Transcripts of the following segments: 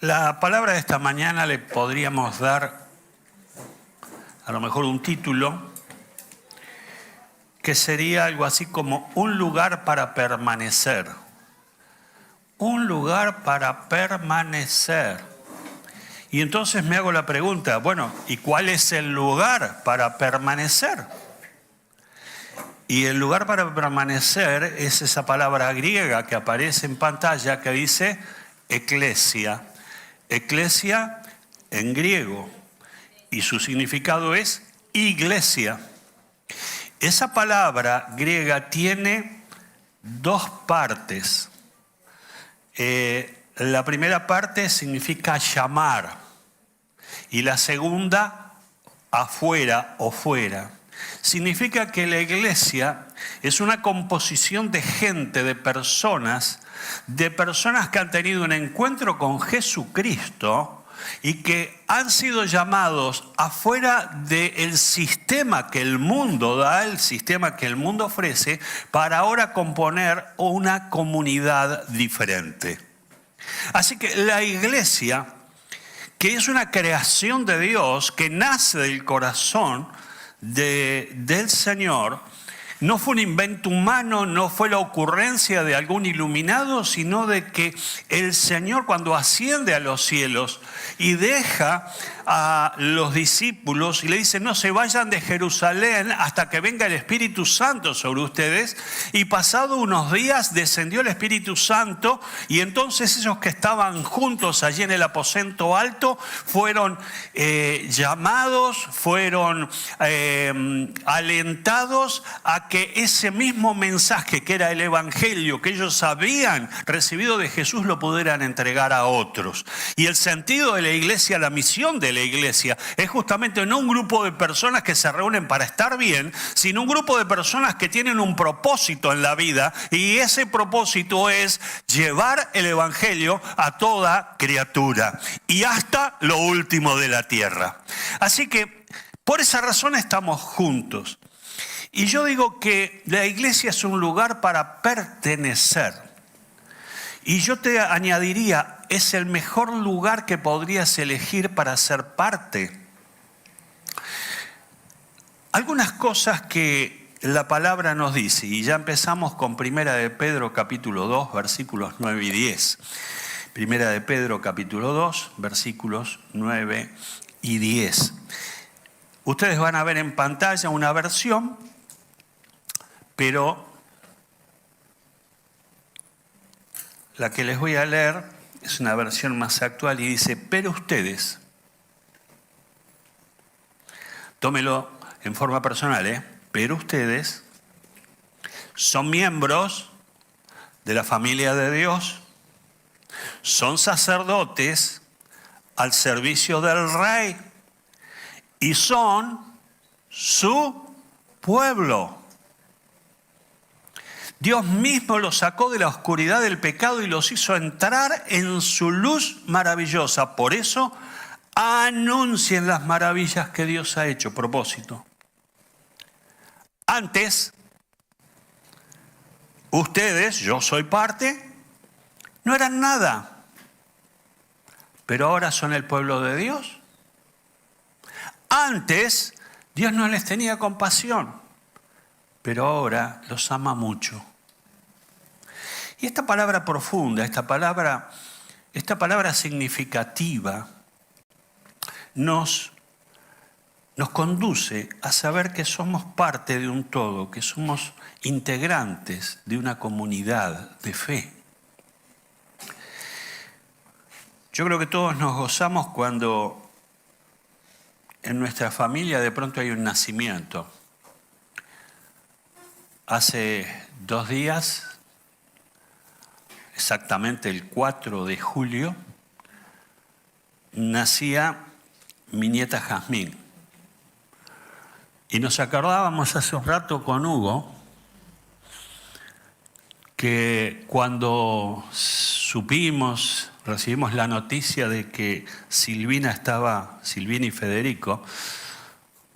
La palabra de esta mañana le podríamos dar a lo mejor un título que sería algo así como un lugar para permanecer. Un lugar para permanecer. Y entonces me hago la pregunta, bueno, ¿y cuál es el lugar para permanecer? Y el lugar para permanecer es esa palabra griega que aparece en pantalla que dice eclesia. Eclesia en griego, y su significado es iglesia. Esa palabra griega tiene dos partes. La primera parte significa llamar y la segunda afuera o fuera. Significa que la iglesia es una composición de gente, de personas que han tenido un encuentro con Jesucristo y que han sido llamados afuera del sistema que el mundo da, el sistema que el mundo ofrece, para ahora componer una comunidad diferente. Así que la iglesia, que es una creación de Dios, que nace del corazón del Señor, no fue un invento humano, no fue la ocurrencia de algún iluminado, sino de que el Señor, cuando asciende a los cielos y deja a los discípulos y le dice: no se vayan de Jerusalén hasta que venga el Espíritu Santo sobre ustedes, y pasado unos días descendió el Espíritu Santo, y entonces esos que estaban juntos allí en el aposento alto fueron llamados, fueron alentados a que ese mismo mensaje, que era el evangelio que ellos habían recibido de Jesús, lo pudieran entregar a otros. Y el sentido de la iglesia, la misión de la iglesia, es justamente no un grupo de personas que se reúnen para estar bien, sino un grupo de personas que tienen un propósito en la vida, y ese propósito es llevar el evangelio a toda criatura y hasta lo último de la tierra. Así que por esa razón estamos juntos. Y yo digo que la iglesia es un lugar para pertenecer. Y yo te añadiría, es el mejor lugar que podrías elegir para ser parte. Algunas cosas que la palabra nos dice, y ya empezamos con Primera de Pedro capítulo 2, versículos 9 y 10. Primera de Pedro capítulo 2, versículos 9 y 10. Ustedes van a ver en pantalla una versión, pero la que les voy a leer es una versión más actual y dice: pero ustedes, tómelo en forma personal, pero ustedes son miembros de la familia de Dios, son sacerdotes al servicio del Rey y son su pueblo. Dios mismo los sacó de la oscuridad del pecado y los hizo entrar en su luz maravillosa. Por eso, anuncien las maravillas que Dios ha hecho. Propósito. Antes, ustedes, yo soy parte, no eran nada, pero ahora son el pueblo de Dios. Antes, Dios no les tenía compasión, pero ahora los ama mucho. Y esta palabra profunda, esta palabra significativa, nos conduce a saber que somos parte de un todo, que somos integrantes de una comunidad de fe. Yo creo que todos nos gozamos cuando en nuestra familia de pronto hay un nacimiento. Hace 2 días, exactamente el 4 de julio, nacía mi nieta Jazmín. Y nos acordábamos hace un rato con Hugo que cuando recibimos la noticia de que Silvina y Federico,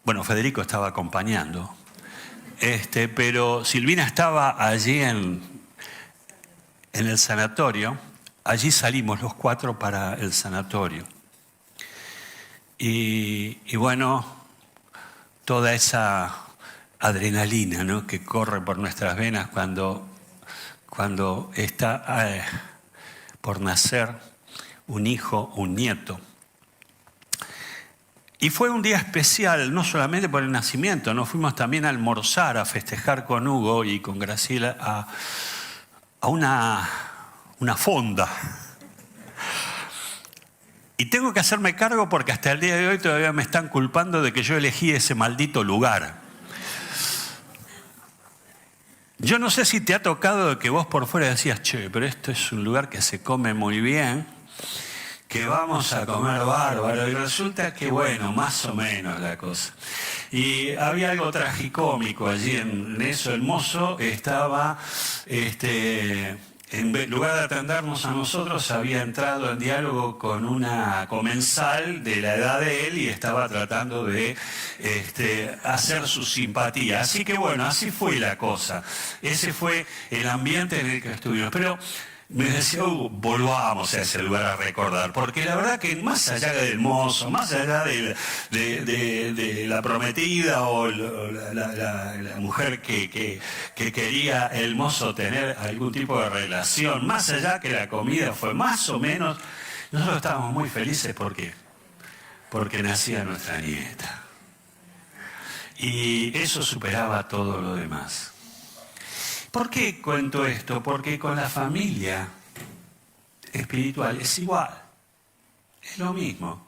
bueno, Federico estaba acompañando, pero Silvina estaba allí en el sanatorio. allí salimos los 4 para el sanatorio. Y bueno, toda esa adrenalina, ¿no?, que corre por nuestras venas cuando está por nacer un hijo, un nieto. Y fue un día especial, no solamente por el nacimiento, nos fuimos también a almorzar, a festejar con Hugo y con Graciela a una fonda. Y tengo que hacerme cargo porque hasta el día de hoy todavía me están culpando de que yo elegí ese maldito lugar. Yo no sé si te ha tocado que vos por fuera decías, che, pero esto es un lugar que se come muy bien, que vamos a comer bárbaro, y resulta que, bueno, más o menos la cosa. Y había algo tragicómico allí en eso. El mozo estaba, en lugar de atendernos a nosotros, había entrado en diálogo con una comensal de la edad de él y estaba tratando de hacer su simpatía. Así que bueno, así fue la cosa. Ese fue el ambiente en el que estuvimos. Pero me decía, volvamos a ese lugar a recordar, porque la verdad que más allá del mozo, más allá de la prometida o la mujer que quería el mozo tener algún tipo de relación, más allá que la comida fue más o menos, nosotros estábamos muy felices porque nacía nuestra nieta. Y eso superaba todo lo demás. ¿Por qué cuento esto? Porque con la familia espiritual es igual, es lo mismo.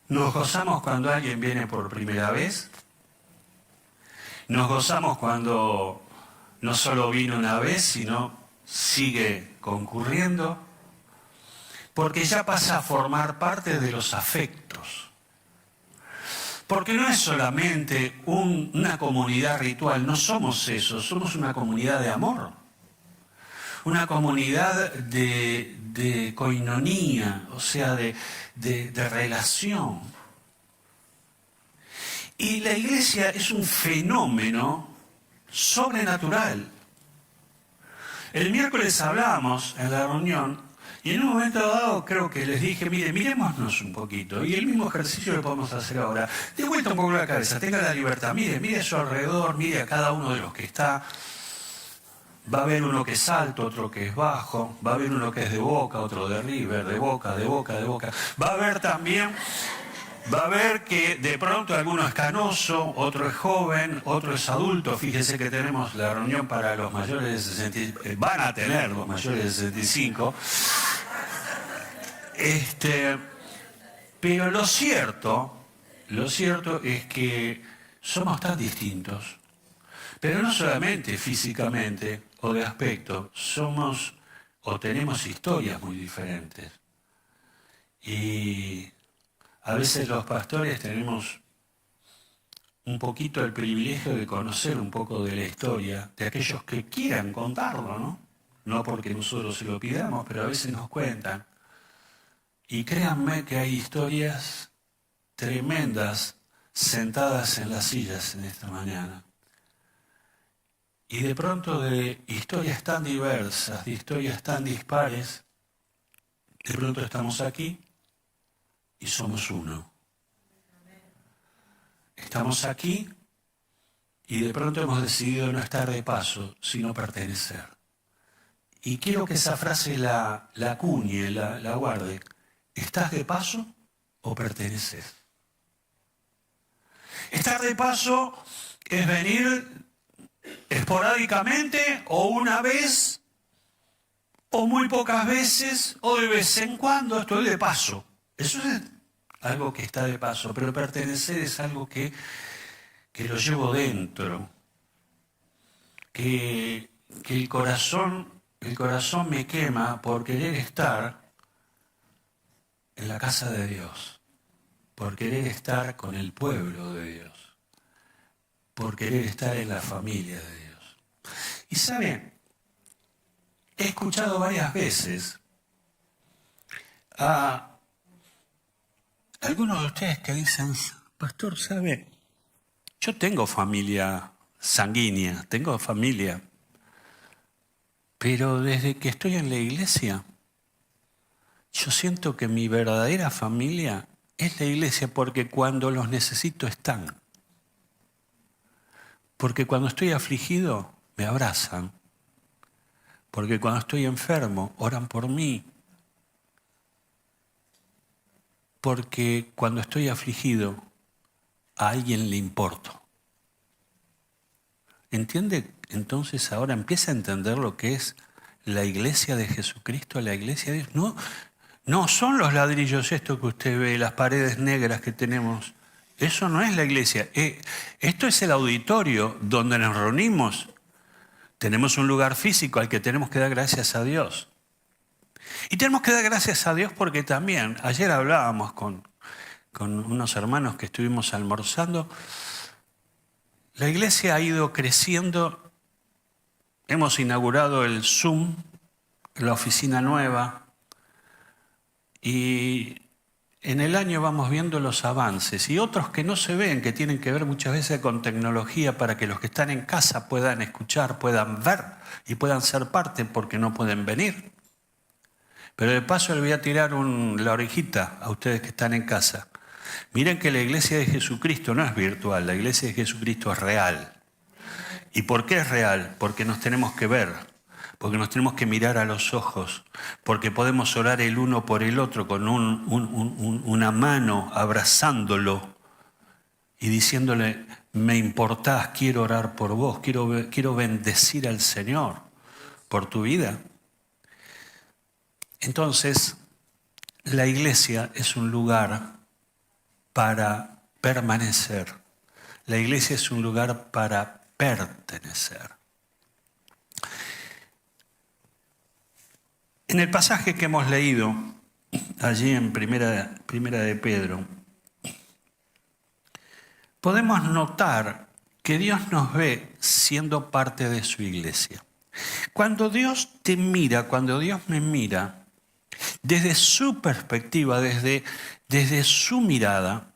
Nos gozamos cuando alguien viene por primera vez, nos gozamos cuando no solo vino una vez, sino sigue concurriendo, porque ya pasa a formar parte de los afectos. Porque no es solamente una comunidad ritual, no somos eso, somos una comunidad de amor, una comunidad de koinonía, o sea, de relación. Y la iglesia es un fenómeno sobrenatural. El miércoles hablamos en la reunión. Y en un momento dado creo que les dije, mirémonos un poquito. Y el mismo ejercicio lo podemos hacer ahora. De vuelta un poco la cabeza, tenga la libertad. Mire a su alrededor, mire a cada uno de los que está. Va a haber uno que es alto, otro que es bajo. Va a haber uno que es de Boca, otro de River, de Boca. Va a haber que de pronto alguno es canoso, otro es joven, otro es adulto. Fíjense que tenemos la reunión para los mayores de 65, van a tener los mayores de 65. Pero lo cierto es que somos tan distintos, pero no solamente físicamente o de aspecto, somos o tenemos historias muy diferentes. Y a veces los pastores tenemos un poquito el privilegio de conocer un poco de la historia de aquellos que quieran contarlo, ¿no? No porque nosotros se lo pidamos, pero a veces nos cuentan. Y créanme que hay historias tremendas sentadas en las sillas en esta mañana. Y de pronto de historias tan diversas, de historias tan dispares, de pronto estamos aquí y somos uno. Estamos aquí y de pronto hemos decidido no estar de paso, sino pertenecer. Y quiero que esa frase la acuñe, la guarde. ¿Estás de paso o perteneces? Estar de paso es venir esporádicamente o una vez o muy pocas veces o de vez en cuando estoy de paso. Eso es algo que está de paso, pero pertenecer es algo que lo llevo dentro, que el corazón me quema por querer estar en la casa de Dios, por querer estar con el pueblo de Dios, por querer estar en la familia de Dios. Y saben, he escuchado varias veces a algunos de ustedes que dicen, pastor, ¿sabe? Yo tengo familia sanguínea, tengo familia, Pero desde que estoy en la iglesia, yo siento que mi verdadera familia es la iglesia, porque cuando los necesito están. Porque cuando estoy afligido, me abrazan. Porque cuando estoy enfermo, oran por mí. Porque cuando estoy afligido, a alguien le importo. ¿Entiende? Entonces ahora empieza a entender lo que es la iglesia de Jesucristo, la iglesia de Dios. No son los ladrillos estos que usted ve, las paredes negras que tenemos. Eso no es la iglesia. Esto es el auditorio donde nos reunimos. Tenemos un lugar físico al que tenemos que dar gracias a Dios. Y tenemos que dar gracias a Dios porque también, ayer hablábamos con unos hermanos que estuvimos almorzando, la iglesia ha ido creciendo. Hemos inaugurado el Zoom, la oficina nueva, y en el año vamos viendo los avances y otros que no se ven, que tienen que ver muchas veces con tecnología para que los que están en casa puedan escuchar, puedan ver y puedan ser parte porque no pueden venir. Pero de paso le voy a tirar la orejita a ustedes que están en casa. Miren que la iglesia de Jesucristo no es virtual, la iglesia de Jesucristo es real. ¿Y por qué es real? Porque nos tenemos que ver, porque nos tenemos que mirar a los ojos, porque podemos orar el uno por el otro con una mano abrazándolo y diciéndole, me importás, quiero orar por vos, quiero bendecir al Señor por tu vida. Entonces, la iglesia es un lugar para permanecer. La iglesia es un lugar para pertenecer. En el pasaje que hemos leído, allí en primera de Pedro, podemos notar que Dios nos ve siendo parte de su iglesia. Cuando Dios te mira, cuando Dios me mira, desde su perspectiva, desde su mirada,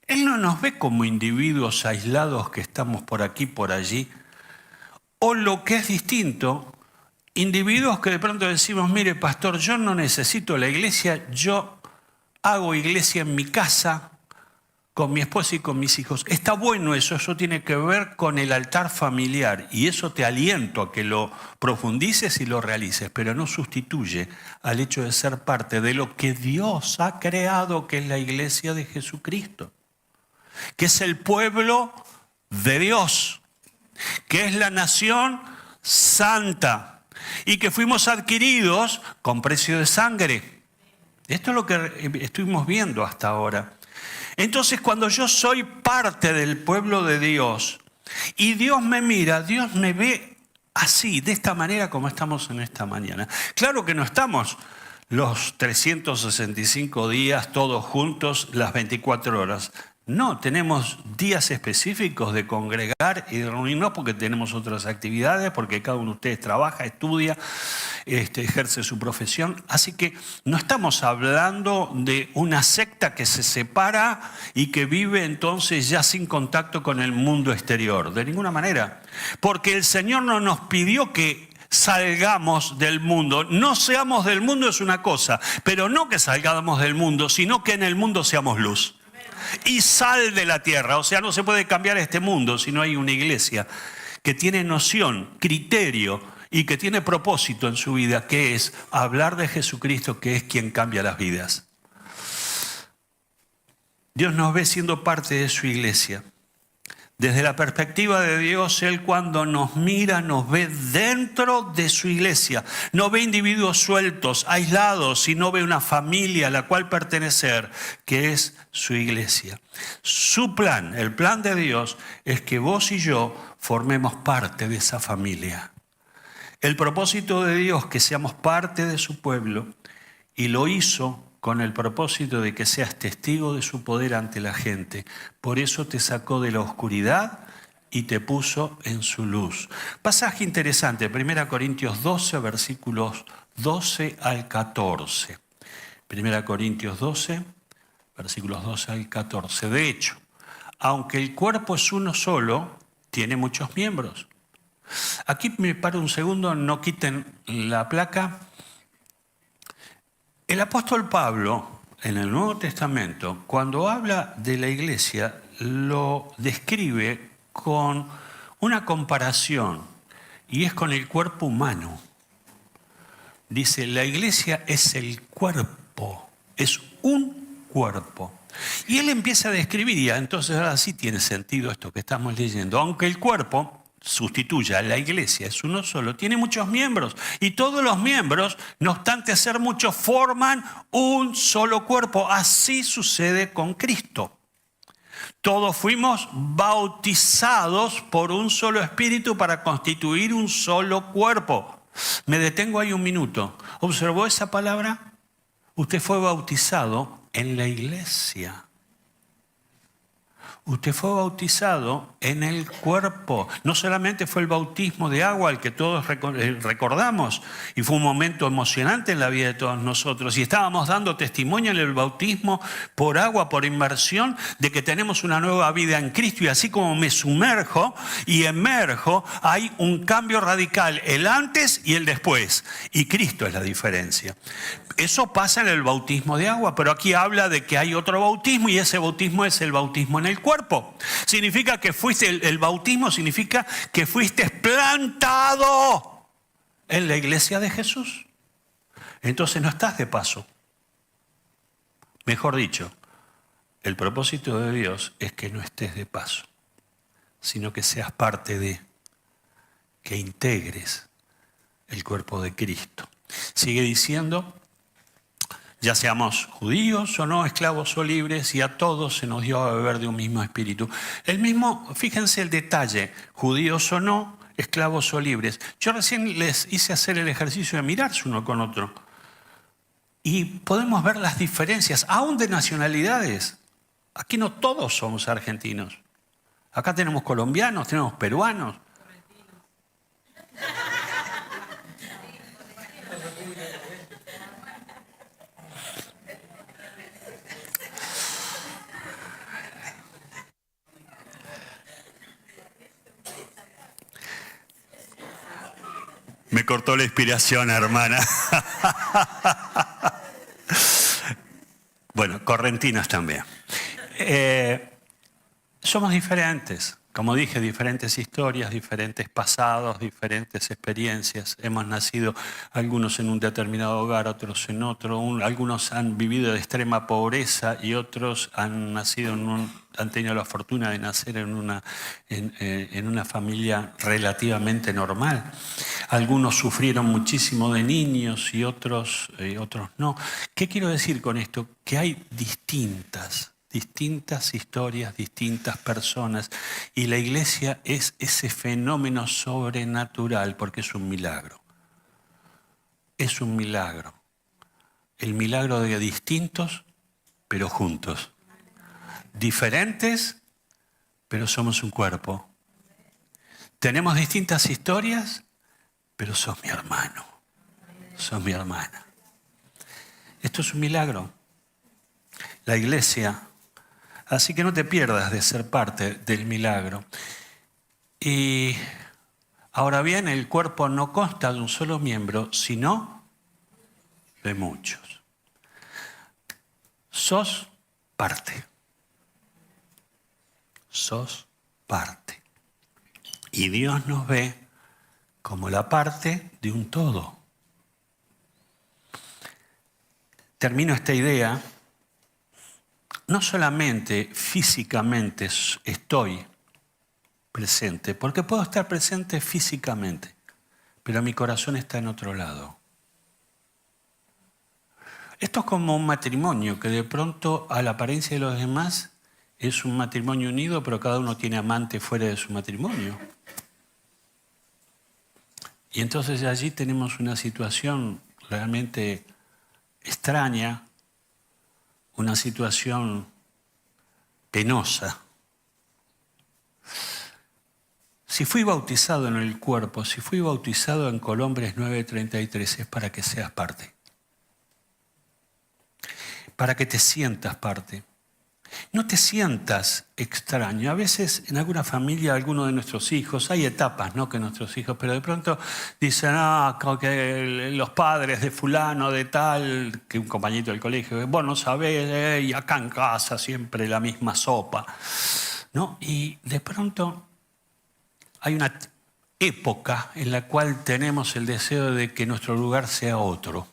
Él no nos ve como individuos aislados que estamos por aquí, por allí, o lo que es distinto, individuos que de pronto decimos, mire pastor, yo no necesito la iglesia, yo hago iglesia en mi casa, con mi esposa y con mis hijos. Está bueno eso tiene que ver con el altar familiar y eso te aliento a que lo profundices y lo realices, pero no sustituye al hecho de ser parte de lo que Dios ha creado, que es la iglesia de Jesucristo, que es el pueblo de Dios, que es la nación santa y que fuimos adquiridos con precio de sangre. Esto es lo que estuvimos viendo hasta ahora. Entonces, cuando yo soy parte del pueblo de Dios y Dios me mira, Dios me ve así, de esta manera como estamos en esta mañana. Claro que no estamos los 365 días todos juntos, las 24 horas. No, tenemos días específicos de congregar y de reunirnos porque tenemos otras actividades, porque cada uno de ustedes trabaja, estudia, ejerce su profesión. Así que no estamos hablando de una secta que se separa y que vive entonces ya sin contacto con el mundo exterior. De ninguna manera. Porque el Señor no nos pidió que salgamos del mundo. No seamos del mundo es una cosa, pero no que salgamos del mundo, sino que en el mundo seamos luz y sal de la tierra. O sea, no se puede cambiar este mundo si no hay una iglesia que tiene noción, criterio y que tiene propósito en su vida, que es hablar de Jesucristo, que es quien cambia las vidas. Dios nos ve siendo parte de su iglesia. Desde la perspectiva de Dios, Él cuando nos mira, nos ve dentro de su iglesia. No ve individuos sueltos, aislados, sino ve una familia a la cual pertenecer, que es su iglesia. Su plan, el plan de Dios, es que vos y yo formemos parte de esa familia. El propósito de Dios es que seamos parte de su pueblo y lo hizo con el propósito de que seas testigo de su poder ante la gente. Por eso te sacó de la oscuridad y te puso en su luz. Pasaje interesante, 1 Corintios 12, versículos 12 al 14. 1 Corintios 12, versículos 12 al 14. De hecho, aunque el cuerpo es uno solo, tiene muchos miembros. Aquí me paro un segundo, no quiten la placa. El apóstol Pablo, en el Nuevo Testamento, cuando habla de la iglesia, lo describe con una comparación, y es con el cuerpo humano. Dice, la iglesia es el cuerpo, es un cuerpo. Y él empieza a describir, y entonces ahora sí tiene sentido esto que estamos leyendo. Aunque el cuerpo sustituya a la iglesia, es uno solo, tiene muchos miembros. Y todos los miembros, no obstante ser muchos, forman un solo cuerpo. Así sucede con Cristo. Todos fuimos bautizados por un solo espíritu para constituir un solo cuerpo. Me detengo ahí un minuto. ¿Observó esa palabra? Usted fue bautizado en la iglesia. Usted fue bautizado en el cuerpo. No solamente fue el bautismo de agua el que todos recordamos, y fue un momento emocionante en la vida de todos nosotros. Y estábamos dando testimonio en el bautismo por agua, por inmersión, de que tenemos una nueva vida en Cristo. Y así como me sumerjo y emerjo, hay un cambio radical, el antes y el después. Y Cristo es la diferencia. Eso pasa en el bautismo de agua, pero aquí habla de que hay otro bautismo, y ese bautismo es el bautismo en el cuerpo. Significa que el bautismo significa que fuiste plantado en la iglesia de Jesús. Entonces no estás de paso. Mejor dicho, el propósito de Dios es que no estés de paso, sino que seas parte de, que integres el cuerpo de Cristo. Sigue diciendo, ya seamos judíos o no, esclavos o libres, y a todos se nos dio a beber de un mismo espíritu. El mismo, fíjense el detalle, judíos o no, esclavos o libres. Yo recién les hice hacer el ejercicio de mirarse uno con otro. Y podemos ver las diferencias, aún de nacionalidades. Aquí no todos somos argentinos. Acá tenemos colombianos, tenemos peruanos. Me cortó la inspiración, hermana. Bueno, correntinos también. Somos diferentes. Como dije, diferentes historias, diferentes pasados, diferentes experiencias. Hemos nacido algunos en un determinado hogar, otros en otro. Algunos han vivido de extrema pobreza y otros han nacido han tenido la fortuna de nacer en una familia relativamente normal. Algunos sufrieron muchísimo de niños y otros no. ¿Qué quiero decir con esto? Que hay distintas historias, distintas personas, y la iglesia es ese fenómeno sobrenatural porque es un milagro. Es un milagro. El milagro de distintos, pero juntos. Diferentes, pero somos un cuerpo. Tenemos distintas historias, pero sos mi hermano, sos mi hermana. Esto es un milagro. La iglesia, así que no te pierdas de ser parte del milagro. Y ahora bien, el cuerpo no consta de un solo miembro, sino de muchos. Sos parte. Sos parte. Y Dios nos ve como la parte de un todo. Termino esta idea. No solamente físicamente estoy presente, porque puedo estar presente físicamente, pero mi corazón está en otro lado. Esto es como un matrimonio, que de pronto a la apariencia de los demás es un matrimonio unido, pero cada uno tiene amante fuera de su matrimonio. Y entonces allí tenemos una situación realmente extraña, una situación penosa. Si fui bautizado en el cuerpo, si fui bautizado en Colombres 9:33, es para que seas parte. Para que te sientas parte. No te sientas extraño. A veces en alguna familia, alguno de nuestros hijos, hay etapas, ¿no? Que nuestros hijos, pero de pronto dicen, como que los padres de fulano, de tal, que un compañito del colegio, vos no sabés, y acá en casa siempre la misma sopa, ¿no? Y de pronto hay una época en la cual tenemos el deseo de que nuestro lugar sea otro.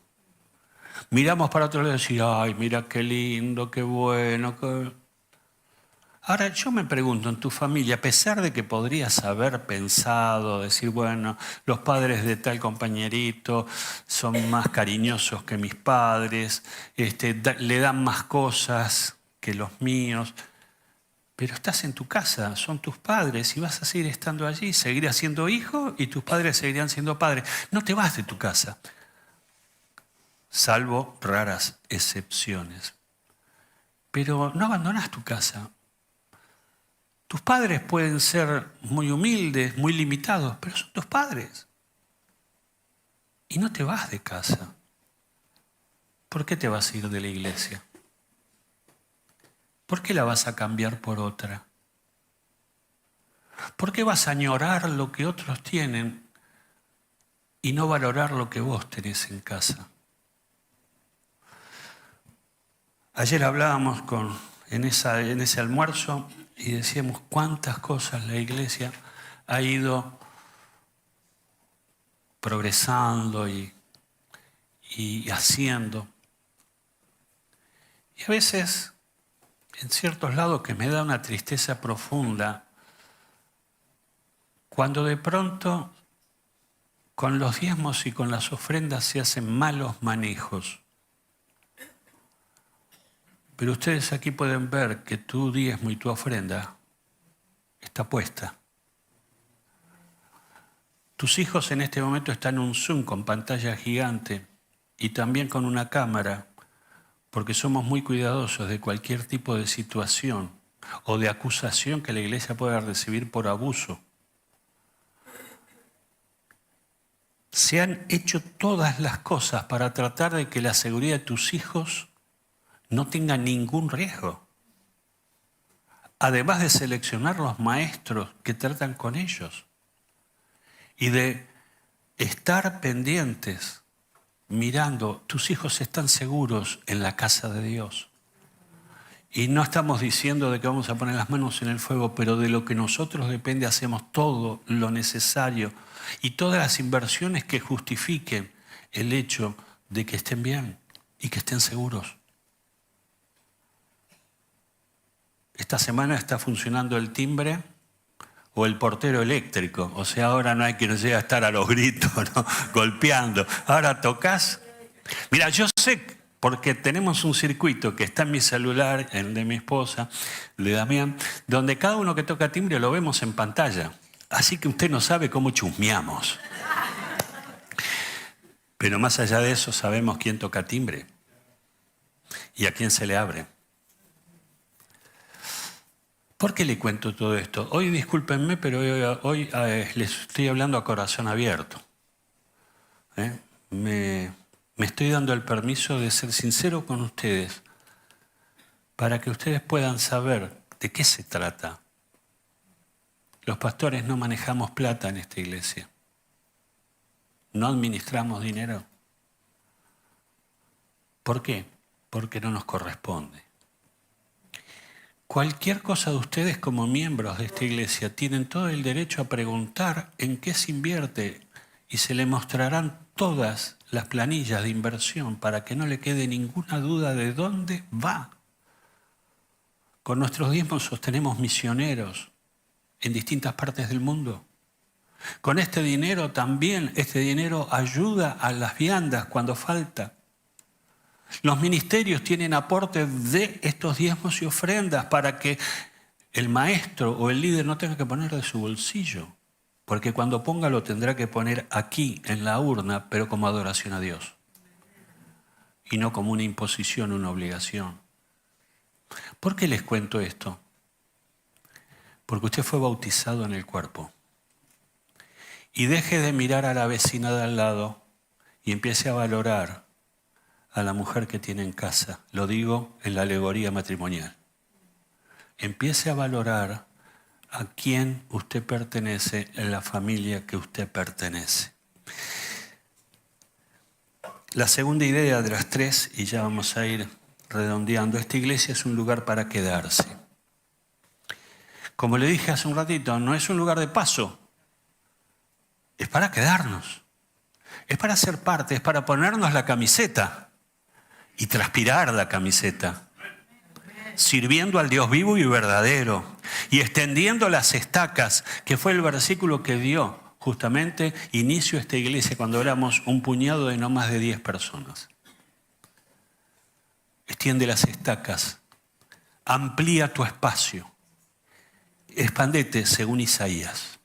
Miramos para otro lado y decimos, ay, mira qué lindo, qué bueno, qué... Ahora, yo me pregunto, en tu familia, a pesar de que podrías haber pensado, decir, bueno, los padres de tal compañerito son más cariñosos que mis padres, le dan más cosas que los míos, pero estás en tu casa, son tus padres y vas a seguir estando allí, seguirás siendo hijo y tus padres seguirían siendo padres. No te vas de tu casa, salvo raras excepciones. Pero no abandonas tu casa. Tus padres pueden ser muy humildes, muy limitados, pero son tus padres. Y no te vas de casa. ¿Por qué te vas a ir de la iglesia? ¿Por qué la vas a cambiar por otra? ¿Por qué vas a añorar lo que otros tienen y no valorar lo que vos tenés en casa? Ayer hablábamos en ese almuerzo y decíamos cuántas cosas la iglesia ha ido progresando y haciendo. Y a veces, en ciertos lados, que me da una tristeza profunda, cuando de pronto con los diezmos y con las ofrendas se hacen malos manejos. Pero ustedes aquí pueden ver que tu diezmo y tu ofrenda está puesta. Tus hijos en este momento están en un Zoom con pantalla gigante y también con una cámara, porque somos muy cuidadosos de cualquier tipo de situación o de acusación que la iglesia pueda recibir por abuso. Se han hecho todas las cosas para tratar de que la seguridad de tus hijos no tenga ningún riesgo. Además de seleccionar los maestros que tratan con ellos y de estar pendientes, mirando, tus hijos están seguros en la casa de Dios. Y no estamos diciendo de que vamos a poner las manos en el fuego, pero de lo que nosotros depende hacemos todo lo necesario y todas las inversiones que justifiquen el hecho de que estén bien y que estén seguros. Esta semana está funcionando el timbre o el portero eléctrico. O sea, ahora no hay que llegar a estar a los gritos, ¿no? Golpeando. Ahora tocas. Mira, yo sé, porque tenemos un circuito que está en mi celular, el de mi esposa, de Damián, donde cada uno que toca timbre lo vemos en pantalla. Así que usted no sabe cómo chusmeamos. Pero más allá de eso, sabemos quién toca timbre y a quién se le abre. ¿Por qué le cuento todo esto? Hoy, discúlpenme, pero hoy les estoy hablando a corazón abierto. Me estoy dando el permiso de ser sincero con ustedes para que ustedes puedan saber de qué se trata. Los pastores no manejamos plata en esta iglesia. No administramos dinero. ¿Por qué? Porque no nos corresponde. Cualquier cosa de ustedes como miembros de esta iglesia tienen todo el derecho a preguntar en qué se invierte y se le mostrarán todas las planillas de inversión para que no le quede ninguna duda de dónde va. Con nuestros diezmos sostenemos misioneros en distintas partes del mundo. Con este dinero también, este dinero ayuda a las viandas cuando falta. Los ministerios tienen aportes de estos diezmos y ofrendas para que el maestro o el líder no tenga que poner de su bolsillo, porque cuando ponga lo tendrá que poner aquí en la urna, pero como adoración a Dios y no como una imposición, una obligación. ¿Por qué les cuento esto? Porque usted fue bautizado en el cuerpo. Y deje de mirar a la vecina de al lado y empiece a valorar a la mujer que tiene en casa. Lo digo en la alegoría matrimonial. empiece a valorar a quién usted pertenece en la familia que usted pertenece. La segunda idea de las tres, y ya vamos a ir redondeando, esta iglesia es un lugar para quedarse. Como le dije hace un ratito, no es un lugar de paso, es para quedarnos, es para ser parte, es para ponernos la camiseta y transpirar la camiseta, sirviendo al Dios vivo y verdadero y extendiendo las estacas, que fue el versículo que dio justamente inicio a esta iglesia cuando éramos un puñado de no más de 10 personas. Extiende las estacas, amplía tu espacio, expandete según Isaías.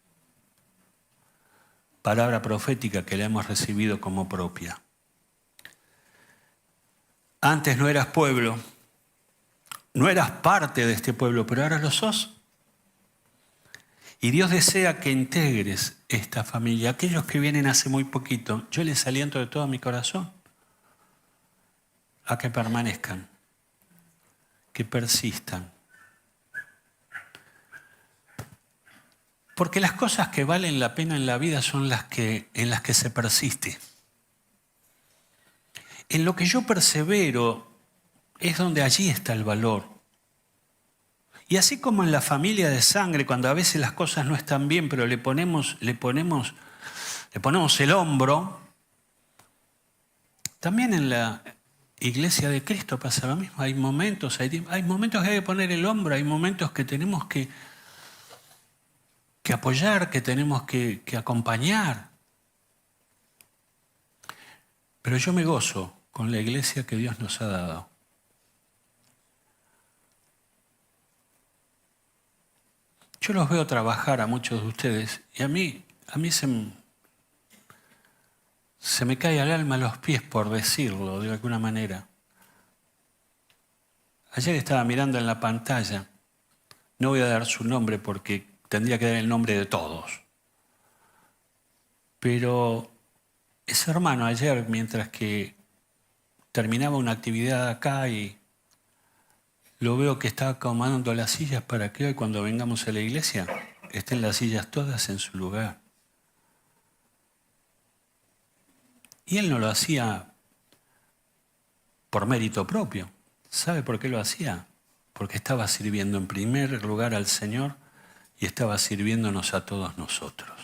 Palabra profética que la hemos recibido como propia. Antes no eras pueblo, no eras parte de este pueblo, pero ahora lo sos. Y Dios desea que integres esta familia. Aquellos que vienen hace muy poquito, yo les aliento de todo mi corazón a que permanezcan, que persistan. Porque las cosas que valen la pena en la vida son en las que se persiste. En lo que yo persevero es donde allí está el valor. Y así como en la familia de sangre, cuando a veces las cosas no están bien, pero le ponemos el hombro, también en la iglesia de Cristo pasa lo mismo. Hay momentos que hay que poner el hombro, hay momentos que tenemos que apoyar, que tenemos que acompañar. Pero yo me gozo con la iglesia que Dios nos ha dado. Yo los veo trabajar a muchos de ustedes y a mí se me cae al alma a los pies, por decirlo de alguna manera. Ayer estaba mirando en la pantalla, no voy a dar su nombre porque tendría que dar el nombre de todos. Pero ese hermano ayer, mientras que terminaba una actividad acá y lo veo que está acomodando las sillas para que hoy cuando vengamos a la iglesia estén las sillas todas en su lugar. Y él no lo hacía por mérito propio. ¿Sabe por qué lo hacía? Porque estaba sirviendo en primer lugar al Señor y estaba sirviéndonos a todos nosotros.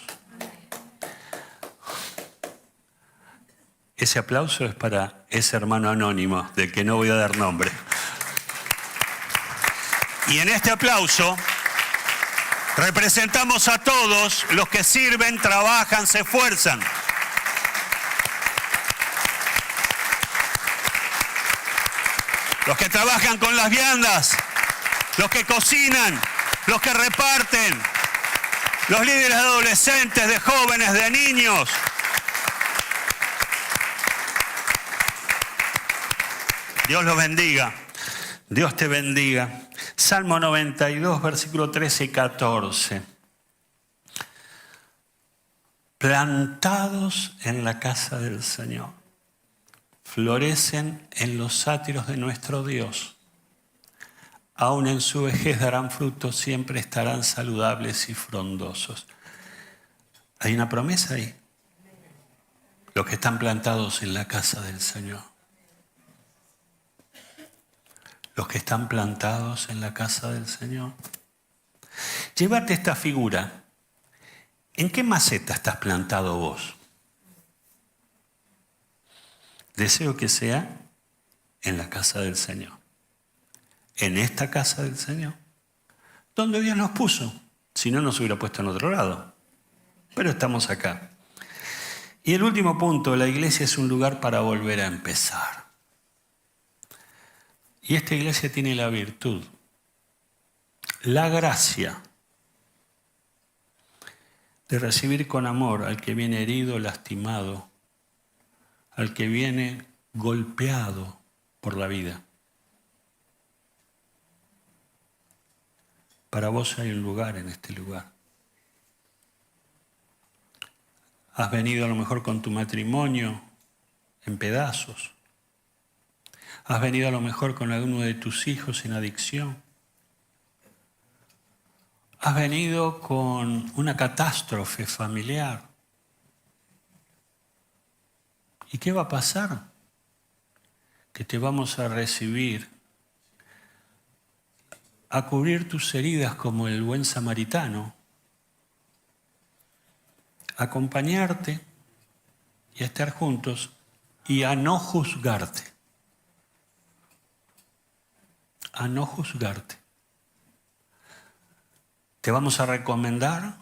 Ese aplauso es para ese hermano anónimo, del que no voy a dar nombre. Y en este aplauso representamos a todos los que sirven, trabajan, se esfuerzan. Los que trabajan con las viandas, los que cocinan, los que reparten, los líderes de adolescentes, de jóvenes, de niños. Dios los bendiga. Dios te bendiga. Salmo 92, versículo 13 y 14. Plantados en la casa del Señor, florecen en los sátiros de nuestro Dios. Aún en su vejez darán frutos, siempre estarán saludables y frondosos. Hay una promesa ahí. Los que están plantados en la casa del Señor. Los que están plantados en la casa del Señor. Llévate esta figura. ¿En qué maceta estás plantado vos? Deseo que sea en la casa del Señor. En esta casa del Señor. Donde Dios nos puso. Si no, nos hubiera puesto en otro lado. Pero estamos acá. Y el último punto, la iglesia es un lugar para volver a empezar. Y esta iglesia tiene la virtud, la gracia de recibir con amor al que viene herido, lastimado, al que viene golpeado por la vida. Para vos hay un lugar en este lugar. Has venido a lo mejor con tu matrimonio en pedazos. Has venido a lo mejor con alguno de tus hijos en adicción. has venido con una catástrofe familiar. ¿Y qué va a pasar? Que te vamos a recibir, a cubrir tus heridas como el buen samaritano, a acompañarte y a estar juntos y a no juzgarte. A no juzgarte. Te vamos a recomendar,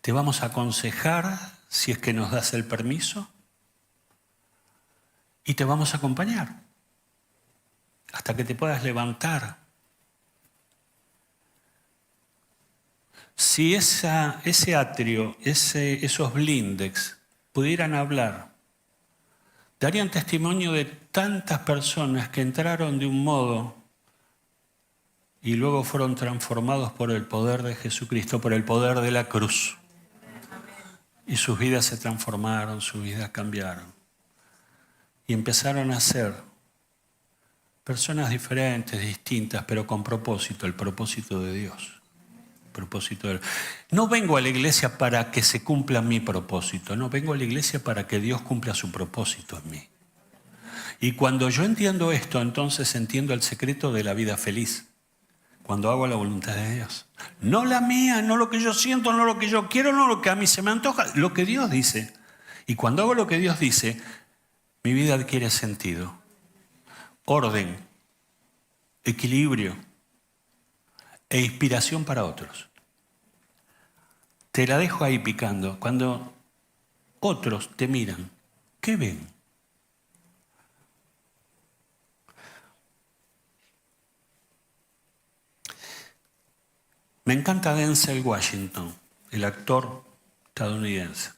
te vamos a aconsejar si es que nos das el permiso y te vamos a acompañar hasta que te puedas levantar. Si ese atrio, esos blindex pudieran hablar, darían testimonio de tantas personas que entraron de un modo y luego fueron transformados por el poder de Jesucristo, por el poder de la cruz. Y sus vidas se transformaron, sus vidas cambiaron. Y empezaron a ser personas diferentes, distintas, pero con propósito, el propósito de Dios. No vengo a la iglesia para que se cumpla mi propósito, no, vengo a la iglesia para que Dios cumpla su propósito en mí. Y cuando yo entiendo esto, entonces entiendo el secreto de la vida feliz. Cuando hago la voluntad de Dios. No la mía, no lo que yo siento, no lo que yo quiero, no lo que a mí se me antoja, lo que Dios dice. Y cuando hago lo que Dios dice, mi vida adquiere sentido, orden, equilibrio e inspiración para otros. Te la dejo ahí picando. Cuando otros te miran, ¿qué ven? Me encanta Denzel Washington, el actor estadounidense.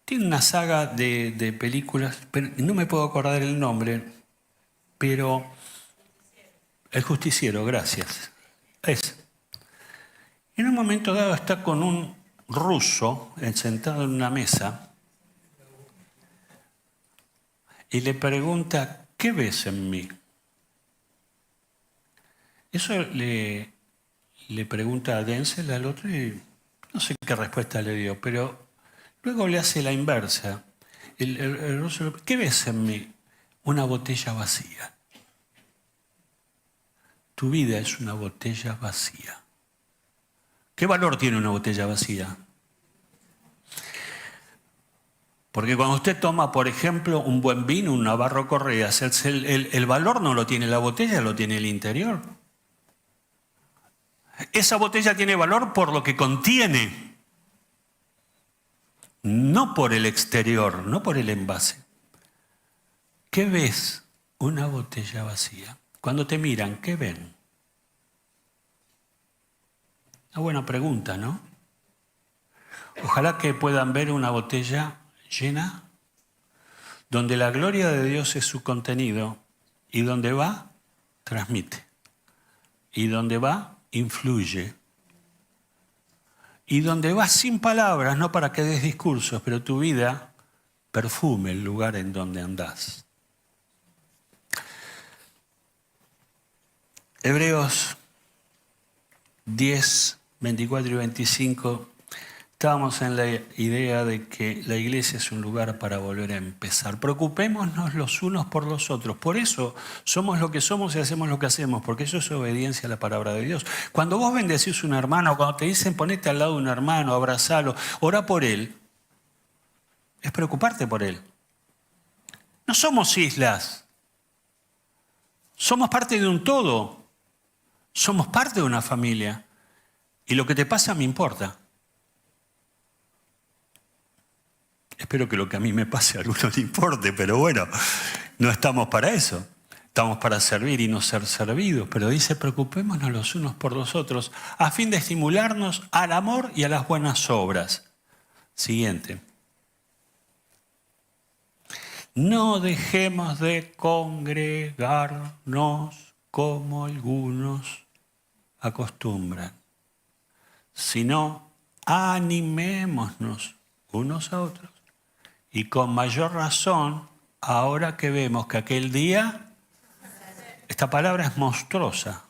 Tiene una saga de películas, pero no me puedo acordar el nombre, pero El Justiciero, gracias. En un momento dado está con un ruso sentado en una mesa y le pregunta, ¿qué ves en mí? Eso le pregunta a Denzel al otro y no sé qué respuesta le dio, pero luego le hace la inversa. El ruso, ¿qué ves en mí? Una botella vacía. Tu vida es una botella vacía. ¿Qué valor tiene una botella vacía? Porque cuando usted toma, por ejemplo, un buen vino, un Navarro Correas, el valor no lo tiene la botella, lo tiene el interior. Esa botella tiene valor por lo que contiene, no por el exterior, no por el envase. ¿Qué ves? Una botella vacía. Cuando te miran, ¿qué ven? Una buena pregunta, ¿no? Ojalá que puedan ver una botella llena, donde la gloria de Dios es su contenido y donde va, transmite. Y donde va, influye. Y donde vas sin palabras, no para que des discursos, pero tu vida perfume el lugar en donde andás. Hebreos 10, 24 y 25, estábamos en la idea de que la iglesia es un lugar para volver a empezar. Preocupémonos los unos por los otros. Por eso somos lo que somos y hacemos lo que hacemos, porque eso es obediencia a la palabra de Dios. Cuando vos bendecís a un hermano, cuando te dicen ponete al lado de un hermano, abrazalo, orá por él, es preocuparte por él. No somos islas. Somos parte de un todo. Somos parte de una familia. Y lo que te pasa me importa. Espero que lo que a mí me pase a alguno le importe, pero bueno, no estamos para eso. Estamos para servir y no ser servidos. Pero dice, preocupémonos los unos por los otros, a fin de estimularnos al amor y a las buenas obras. Siguiente. No dejemos de congregarnos como algunos acostumbran, sino animémonos unos a otros. Y con mayor razón, ahora que vemos que aquel día, esta palabra es monstruosa,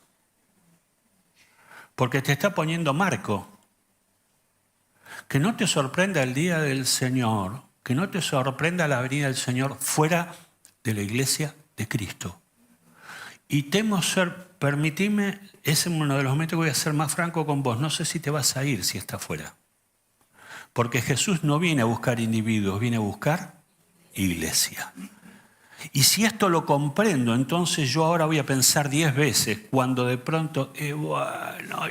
porque te está poniendo marco. Que no te sorprenda el día del Señor, que no te sorprenda la venida del Señor fuera de la iglesia de Cristo. Y temo ser, permitime, ese es uno de los momentos que voy a ser más franco con vos. No sé si te vas a ir si estás fuera. Porque Jesús no viene a buscar individuos, viene a buscar iglesia. Y si esto lo comprendo, entonces yo ahora voy a pensar 10 veces cuando de pronto, bueno,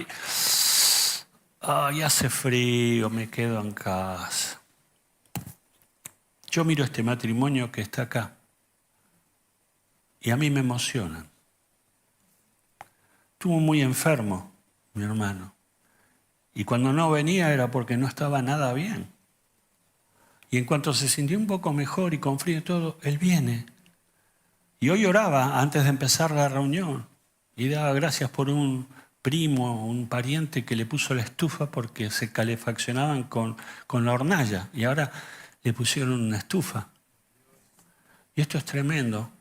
hace frío, me quedo en casa. Yo miro este matrimonio que está acá y a mí me emociona. Estuvo muy enfermo, mi hermano. Y cuando no venía era porque no estaba nada bien. Y en cuanto se sintió un poco mejor y con frío y todo, él viene. Y hoy oraba antes de empezar la reunión y daba gracias por un primo, un pariente que le puso la estufa porque se calefaccionaban con la hornalla. Y ahora le pusieron una estufa. Y esto es tremendo.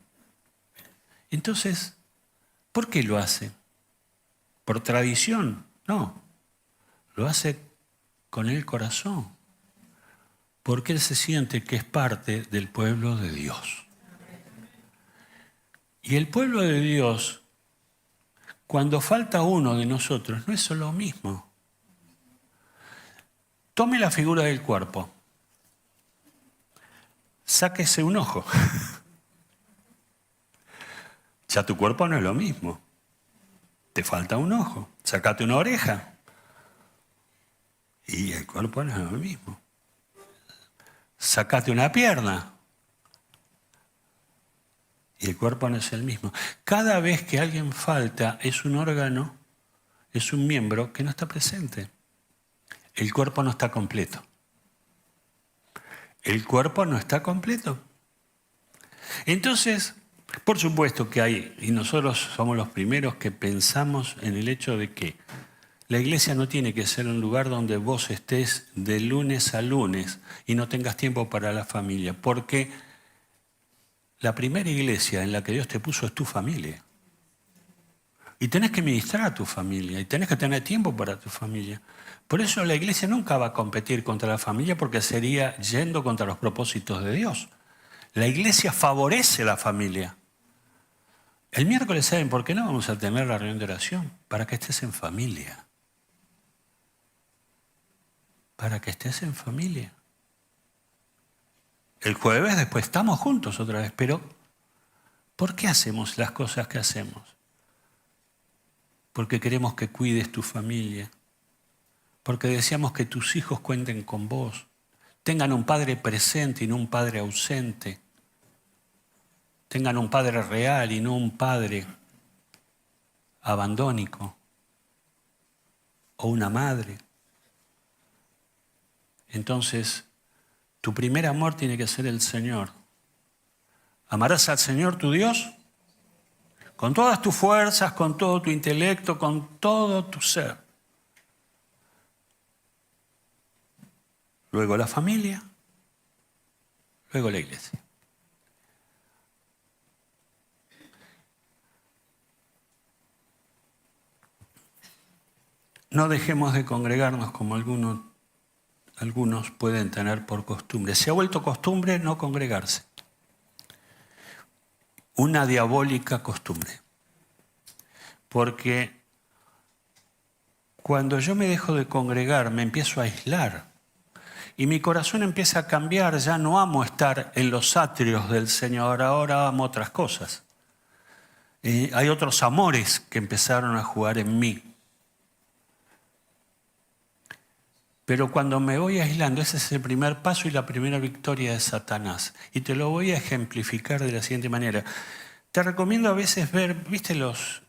Entonces, ¿por qué lo hace? ¿Por tradición? No. Lo hace con el corazón. Porque él se siente que es parte del pueblo de Dios. Y el pueblo de Dios, cuando falta uno de nosotros, no es lo mismo. Tome la figura del cuerpo. Sáquese un ojo. Ya tu cuerpo no es lo mismo. Te falta un ojo. Sácate una oreja. Y el cuerpo no es lo mismo. Sácate una pierna. Y el cuerpo no es el mismo. Cada vez que alguien falta, es un órgano, es un miembro que no está presente. El cuerpo no está completo. El cuerpo no está completo. Entonces, por supuesto que hay, y nosotros somos los primeros que pensamos en el hecho de que la iglesia no tiene que ser un lugar donde vos estés de lunes a lunes y no tengas tiempo para la familia, porque la primera iglesia en la que Dios te puso es tu familia. Y tenés que ministrar a tu familia, y tenés que tener tiempo para tu familia. Por eso la iglesia nunca va a competir contra la familia, porque sería yendo contra los propósitos de Dios. La iglesia favorece la familia. El miércoles, ¿saben por qué no vamos a tener la reunión de oración? Para que estés en familia. Para que estés en familia. El jueves después estamos juntos otra vez, pero ¿por qué hacemos las cosas que hacemos? Porque queremos que cuides tu familia, porque deseamos que tus hijos cuenten con vos, tengan un padre presente y no un padre ausente, tengan un padre real y no un padre abandónico, o una madre. Entonces, tu primer amor tiene que ser el Señor. Amarás al Señor tu Dios con todas tus fuerzas, con todo tu intelecto, con todo tu ser. Luego la familia, luego la iglesia. No dejemos de congregarnos como algunos pueden tener por costumbre. Se ha vuelto costumbre no congregarse. Una diabólica costumbre. Porque cuando yo me dejo de congregar, me empiezo a aislar. Y mi corazón empieza a cambiar. Ya no amo estar en los atrios del Señor, ahora amo otras cosas. Hay otros amores que empezaron a jugar en mí. Pero cuando me voy aislando, ese es el primer paso y la primera victoria de Satanás. Y te lo voy a ejemplificar de la siguiente manera. Te recomiendo a veces ver, ¿viste los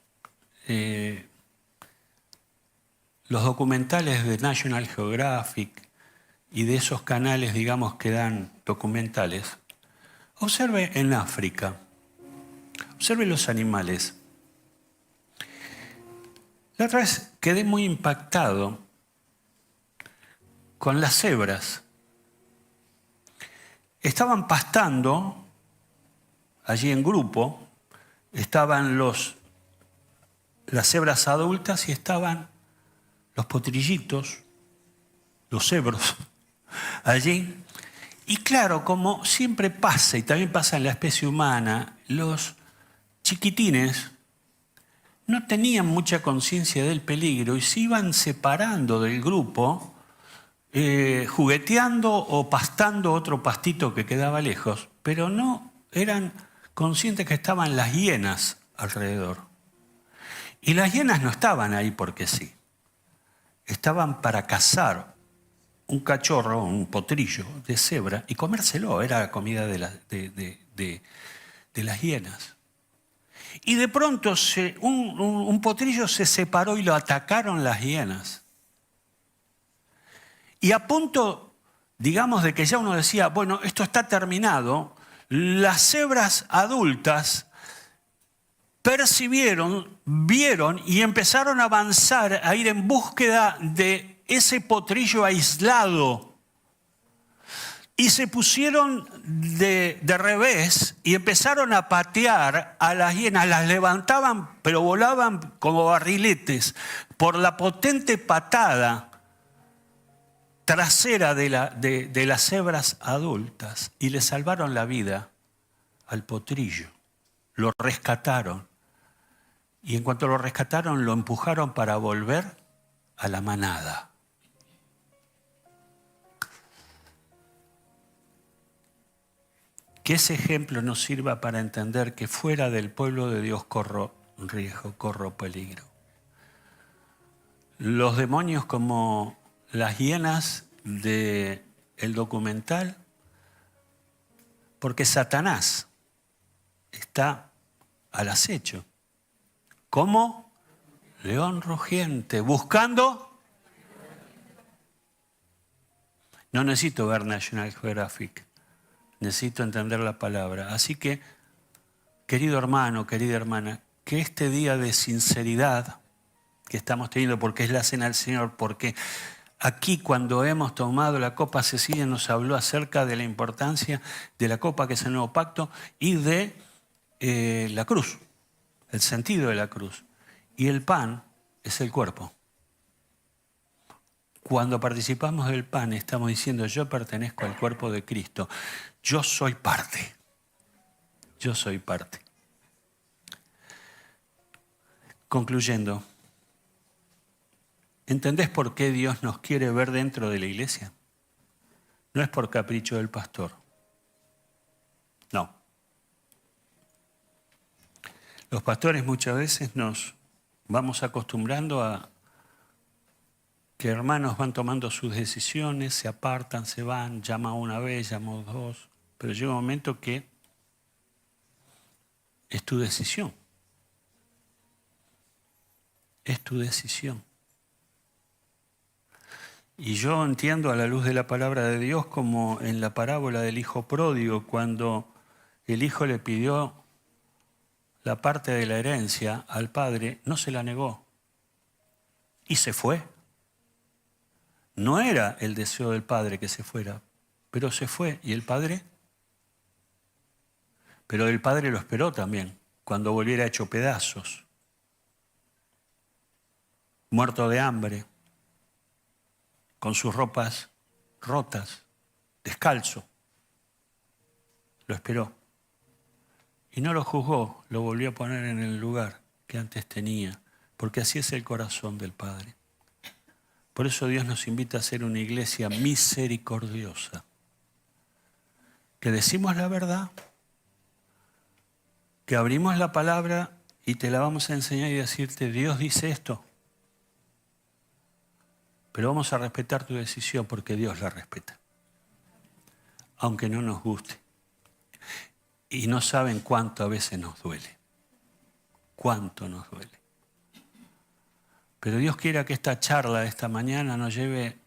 documentales de National Geographic y de esos canales, digamos, que dan documentales? Observe en África, observe los animales. La otra vez quedé muy impactado con las cebras. Estaban pastando allí en grupo, estaban las cebras adultas y estaban los potrillitos, los cebros, allí. Y claro, como siempre pasa, y también pasa en la especie humana, los chiquitines no tenían mucha conciencia del peligro y se iban separando del grupo, jugueteando o pastando otro pastito que quedaba lejos, pero no eran conscientes que estaban las hienas alrededor. Y las hienas no estaban ahí porque sí, estaban para cazar un cachorro, un potrillo de cebra y comérselo, era la comida de las hienas. Y de pronto un potrillo se separó y lo atacaron las hienas. Y a punto, digamos, de que ya uno decía, bueno, esto está terminado, las cebras adultas percibieron, vieron y empezaron a avanzar, a ir en búsqueda de ese potrillo aislado. Y se pusieron de revés y empezaron a patear a las hienas. Las levantaban, pero volaban como barriletes por la potente patada trasera de las cebras adultas. Y le salvaron la vida al potrillo. Lo rescataron. Y en cuanto lo rescataron, lo empujaron para volver a la manada. Que ese ejemplo nos sirva para entender que fuera del pueblo de Dios corro riesgo, corro peligro. Los demonios como las hienas del documental, porque Satanás está al acecho, como león rugiente, buscando. No necesito ver National Geographic. Necesito entender la palabra. Así que, querido hermano, querida hermana, que este día de sinceridad que estamos teniendo, porque es la cena del Señor, porque aquí cuando hemos tomado la copa, Cecilia nos habló acerca de la importancia de la copa, que es el nuevo pacto, y de la cruz, el sentido de la cruz. Y el pan es el cuerpo. Cuando participamos del pan, estamos diciendo, yo pertenezco al cuerpo de Cristo. Yo soy parte. Yo soy parte. Concluyendo, ¿entendés por qué Dios nos quiere ver dentro de la iglesia? No es por capricho del pastor. No. Los pastores muchas veces nos vamos acostumbrando a que hermanos van tomando sus decisiones, se apartan, se van, llama una vez, llama dos, pero llega un momento que es tu decisión. Es tu decisión. Y yo entiendo a la luz de la palabra de Dios como en la parábola del hijo pródigo, cuando el hijo le pidió la parte de la herencia al padre, no se la negó y se fue. No era el deseo del padre que se fuera, pero se fue. ¿Y el padre? Pero el padre lo esperó también, cuando volviera hecho pedazos, muerto de hambre, con sus ropas rotas, descalzo. Lo esperó. Y no lo juzgó, lo volvió a poner en el lugar que antes tenía, porque así es el corazón del Padre. Por eso Dios nos invita a ser una iglesia misericordiosa, que decimos la verdad, que abrimos la palabra y te la vamos a enseñar y decirte, Dios dice esto, pero vamos a respetar tu decisión porque Dios la respeta, aunque no nos guste. Y no saben cuánto a veces nos duele, cuánto nos duele. Pero Dios quiera que esta charla de esta mañana nos lleve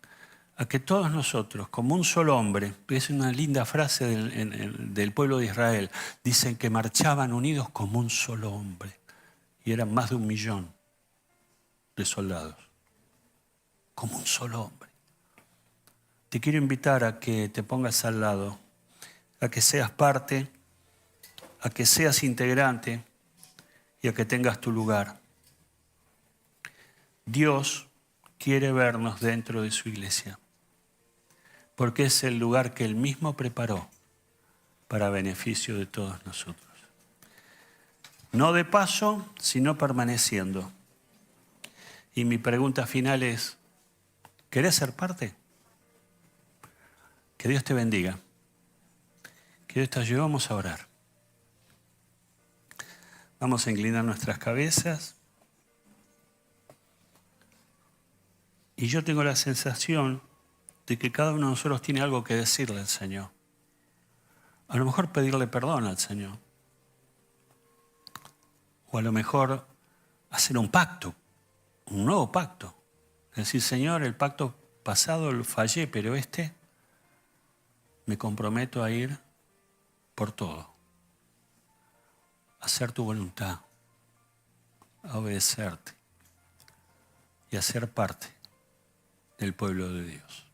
a que todos nosotros, como un solo hombre, es una linda frase del pueblo de Israel, dicen que marchaban unidos como un solo hombre, y eran más de 1 millón de soldados, como un solo hombre. Te quiero invitar a que te pongas al lado, a que seas parte, a que seas integrante y a que tengas tu lugar. Dios quiere vernos dentro de su iglesia, porque es el lugar que Él mismo preparó para beneficio de todos nosotros. No de paso, sino permaneciendo. Y mi pregunta final es, ¿querés ser parte? Que Dios te bendiga. Que Dios te ayude. Vamos a orar. Vamos a inclinar nuestras cabezas. Y yo tengo la sensación de que cada uno de nosotros tiene algo que decirle al Señor. A lo mejor pedirle perdón al Señor. O a lo mejor hacer un pacto, un nuevo pacto. Decir, Señor, el pacto pasado lo fallé, pero me comprometo a ir por todo. A hacer tu voluntad, a obedecerte y a ser parte del pueblo de Dios.